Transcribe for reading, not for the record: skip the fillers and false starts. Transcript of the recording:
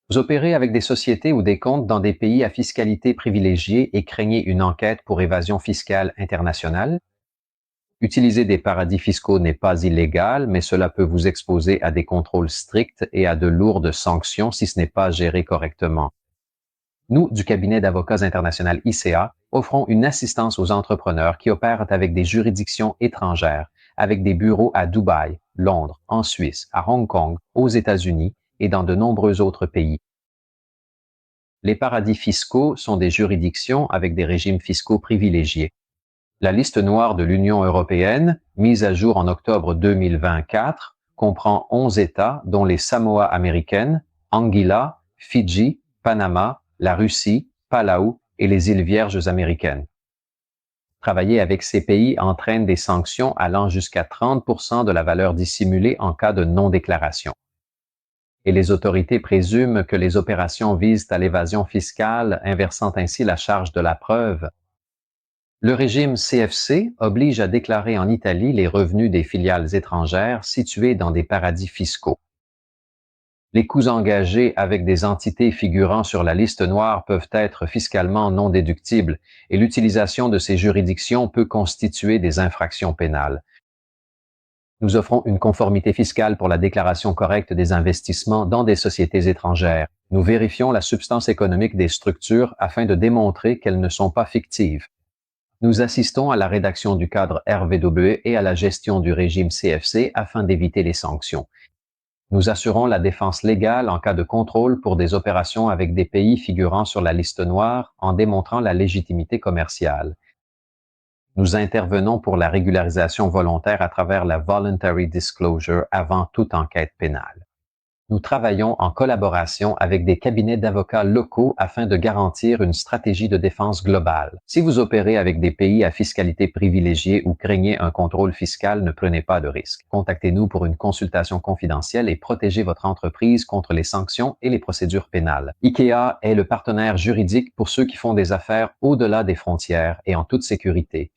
Vous opérez avec des sociétés ou des comptes dans des pays à fiscalité privilégiée et craignez une enquête pour évasion fiscale internationale. Utiliser des paradis fiscaux n'est pas illégal, mais cela peut vous exposer à des contrôles stricts et à de lourdes sanctions si ce n'est pas géré correctement. Nous, du cabinet d'avocats international ICA, offrons une assistance aux entrepreneurs qui opèrent avec des juridictions étrangères, avec des bureaux à Dubaï, Londres, en Suisse, à Hong Kong, aux États-Unis et dans de nombreux autres pays. Les paradis fiscaux sont des juridictions avec des régimes fiscaux privilégiés. La liste noire de l'Union européenne, mise à jour en octobre 2024, comprend 11 États dont les Samoa américaines, Anguilla, Fidji, Panama, la Russie, Palau et les îles Vierges américaines. Travailler avec ces pays entraîne des sanctions allant jusqu'à 30% de la valeur dissimulée en cas de non-déclaration. Et les autorités présument que les opérations visent à l'évasion fiscale, inversant ainsi la charge de la preuve. Le régime CFC oblige à déclarer en Italie les revenus des filiales étrangères situées dans des paradis fiscaux. Les coûts engagés avec des entités figurant sur la liste noire peuvent être fiscalement non déductibles et l'utilisation de ces juridictions peut constituer des infractions pénales. Nous offrons une conformité fiscale pour la déclaration correcte des investissements dans des sociétés étrangères. Nous vérifions la substance économique des structures afin de démontrer qu'elles ne sont pas fictives. Nous assistons à la rédaction du cadre RVWE et à la gestion du régime CFC afin d'éviter les sanctions. Nous assurons la défense légale en cas de contrôle pour des opérations avec des pays figurant sur la liste noire en démontrant la légitimité commerciale. Nous intervenons pour la régularisation volontaire à travers la Voluntary Disclosure avant toute enquête pénale. Nous travaillons en collaboration avec des cabinets d'avocats locaux afin de garantir une stratégie de défense globale. Si vous opérez avec des pays à fiscalité privilégiée ou craignez un contrôle fiscal, ne prenez pas de risques. Contactez-nous pour une consultation confidentielle et protégez votre entreprise contre les sanctions et les procédures pénales. IKEA est le partenaire juridique pour ceux qui font des affaires au-delà des frontières et en toute sécurité.